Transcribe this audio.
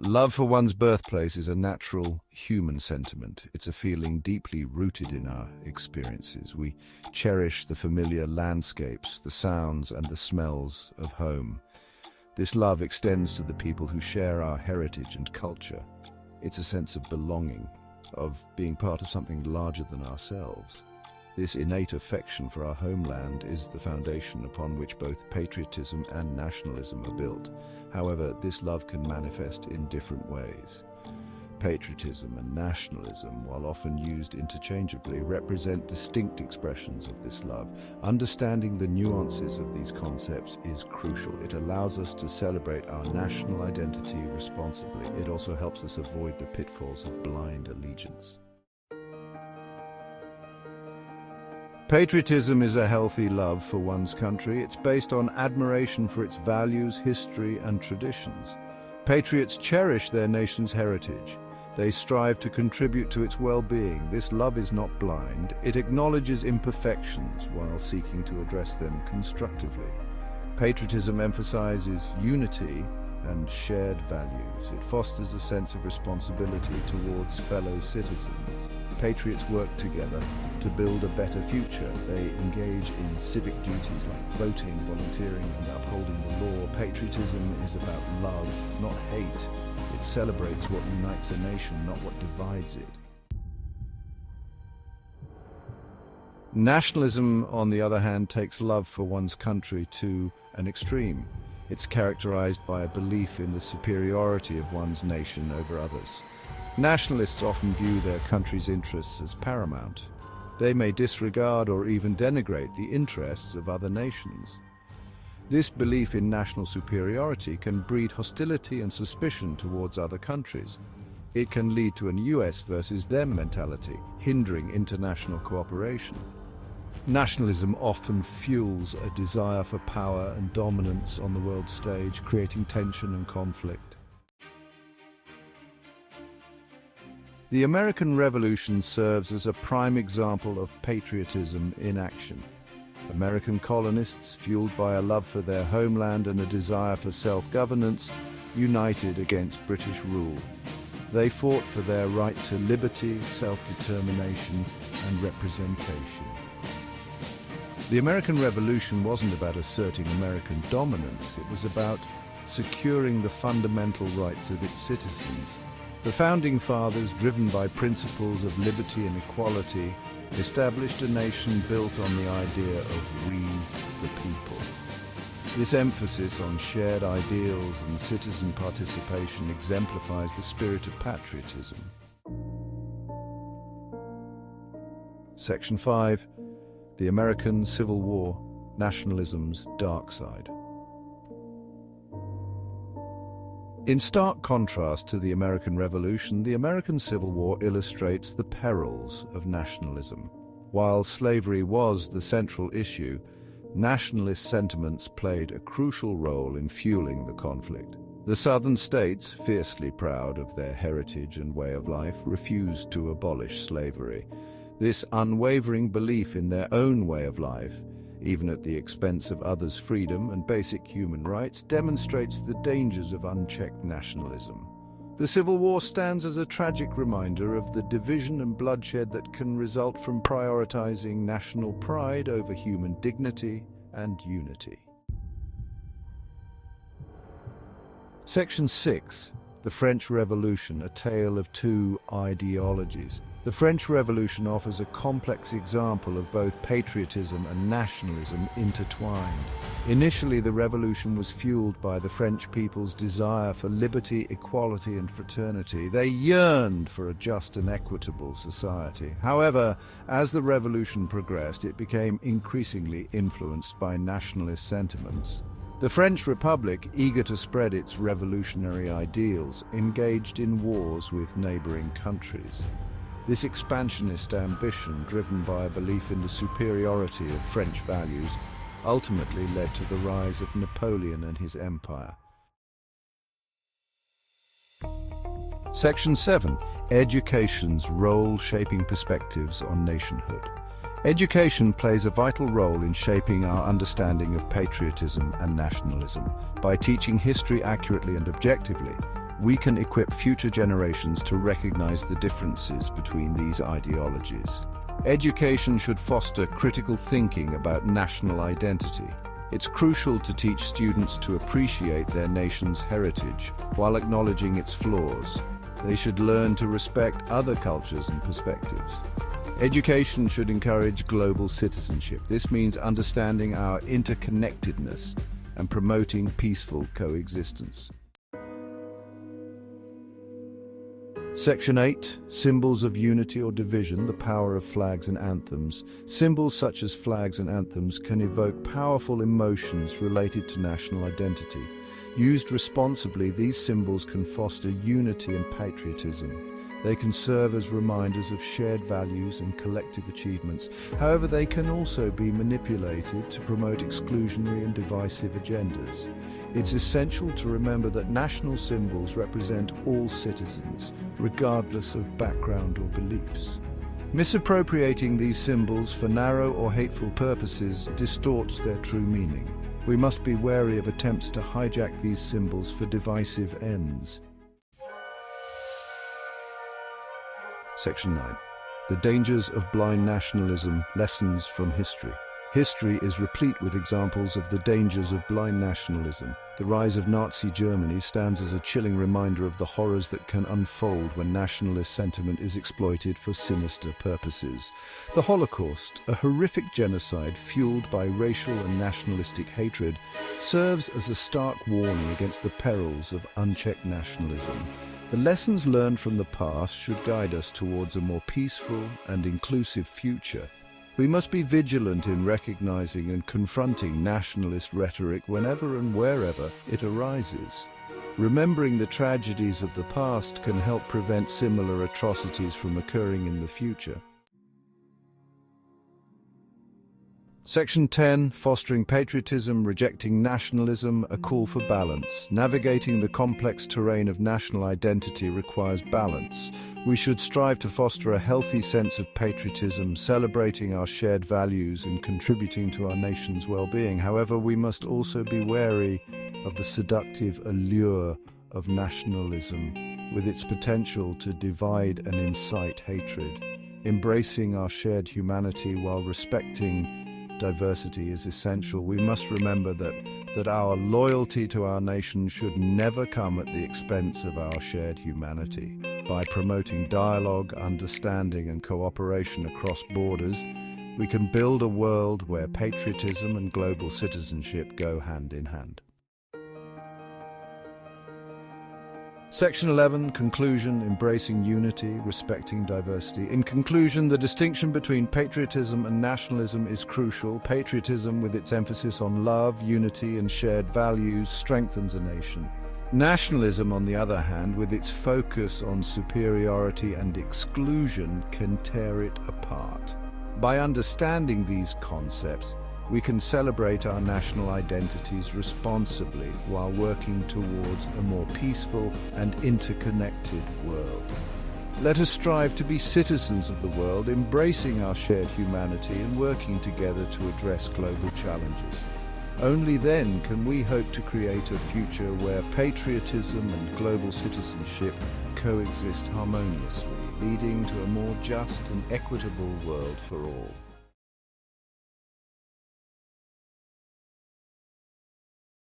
Love for one's birthplace is a natural human sentiment. It's a feeling deeply rooted in our experiences. We cherish the familiar landscapes, the sounds and the smells of home. This love extends to the people who share our heritage and culture. It's a sense of belonging, of being part of something larger than ourselves. This innate affection for our homeland is the foundation upon which both patriotism and nationalism are built. However, this love can manifest in different ways. Patriotism and nationalism, while often used interchangeably, represent distinct expressions of this love. Understanding the nuances of these concepts is crucial. It allows us to celebrate our national identity responsibly. It also helps us avoid the pitfalls of blind allegiance. Patriotism is a healthy love for one's country. It's based on admiration for its values, history, and traditions. Patriots cherish their nation's heritage. They strive to contribute to its well-being. This love is not blind. It acknowledges imperfections while seeking to address them constructively. Patriotism emphasizes unity and shared values. It fosters a sense of responsibility towards fellow citizens. Patriots work together to build a better future. They engage in civic duties like voting, volunteering, and upholding the law. Patriotism is about love, not hate. It celebrates what unites a nation, not what divides it. Nationalism, on the other hand, takes love for one's country to an extreme. It's characterized by a belief in the superiority of one's nation over others. Nationalists often view their country's interests as paramount. They may disregard or even denigrate the interests of other nations. This belief in national superiority can breed hostility and suspicion towards other countries. It can lead to an US versus them mentality, hindering international cooperation. Nationalism often fuels a desire for power and dominance on the world stage, creating tension and conflict. The American Revolution serves as a prime example of patriotism in action. American colonists, fueled by a love for their homeland and a desire for self-governance, united against British rule. They fought for their right to liberty, self-determination, and representation. The American Revolution wasn't about asserting American dominance. It was about securing the fundamental rights of its citizens. The Founding Fathers, driven by principles of liberty and equality, established a nation built on the idea of we, the people. This emphasis on shared ideals and citizen participation exemplifies the spirit of patriotism. Section 5. The American Civil War, Nationalism's Dark Side. In stark contrast to the American Revolution, the American Civil War illustrates the perils of nationalism. While slavery was the central issue, nationalist sentiments played a crucial role in fueling the conflict. The Southern states, fiercely proud of their heritage and way of life, refused to abolish slavery. This unwavering belief in their own way of life, even at the expense of others' freedom and basic human rights, demonstrates the dangers of unchecked nationalism. The Civil War stands as a tragic reminder of the division and bloodshed that can result from prioritizing national pride over human dignity and unity. Section 6. The French Revolution, a tale of two ideologies. The French Revolution offers a complex example of both patriotism and nationalism intertwined. Initially, the revolution was fueled by the French people's desire for liberty, equality, and fraternity. They yearned for a just and equitable society. However, as the revolution progressed, it became increasingly influenced by nationalist sentiments. The French Republic, eager to spread its revolutionary ideals, engaged in wars with neighboring countries. This expansionist ambition, driven by a belief in the superiority of French values, ultimately led to the rise of Napoleon and his empire. Section 7. Education's role shaping perspectives on nationhood. Education plays a vital role in shaping our understanding of patriotism and nationalism. By teaching history accurately and objectively, we can equip future generations to recognize the differences between these ideologies. Education should foster critical thinking about national identity. It's crucial to teach students to appreciate their nation's heritage while acknowledging its flaws. They should learn to respect other cultures and perspectives. Education should encourage global citizenship. This means understanding our interconnectedness and promoting peaceful coexistence. Section 8. Symbols of unity or division, the power of flags and anthems. Symbols such as flags and anthems can evoke powerful emotions related to national identity. Used responsibly, these symbols can foster unity and patriotism. They can serve as reminders of shared values and collective achievements. However, they can also be manipulated to promote exclusionary and divisive agendas. It's essential to remember that national symbols represent all citizens, regardless of background or beliefs. Misappropriating these symbols for narrow or hateful purposes distorts their true meaning. We must be wary of attempts to hijack these symbols for divisive ends. Section 9. The dangers of blind nationalism, lessons from history. History is replete with examples of the dangers of blind nationalism. The rise of Nazi Germany stands as a chilling reminder of the horrors that can unfold when nationalist sentiment is exploited for sinister purposes. The Holocaust, a horrific genocide fueled by racial and nationalistic hatred, serves as a stark warning against the perils of unchecked nationalism. The lessons learned from the past should guide us towards a more peaceful and inclusive future. We must be vigilant in recognizing and confronting nationalist rhetoric whenever and wherever it arises. Remembering the tragedies of the past can help prevent similar atrocities from occurring in the future. Section 10. Fostering patriotism, rejecting nationalism, a call for balance. Navigating the complex terrain of national identity requires balance. We should strive to foster a healthy sense of patriotism, celebrating our shared values and contributing to our nation's well-being. However, we must also be wary of the seductive allure of nationalism, with its potential to divide and incite hatred. Embracing our shared humanity while respecting diversity is essential. We must remember that our loyalty to our nation should never come at the expense of our shared humanity. By promoting dialogue, understanding, and cooperation across borders, we can build a world where patriotism and global citizenship go hand in hand. Section 11. Conclusion. Embracing unity, respecting diversity. In conclusion, the distinction between patriotism and nationalism is crucial. Patriotism, with its emphasis on love, unity, and shared values, strengthens a nation. Nationalism, on the other hand, with its focus on superiority and exclusion, can tear it apart. By understanding these concepts, we can celebrate our national identities responsibly while working towards a more peaceful and interconnected world. Let us strive to be citizens of the world, embracing our shared humanity and working together to address global challenges. Only then can we hope to create a future where patriotism and global citizenship coexist harmoniously, leading to a more just and equitable world for all.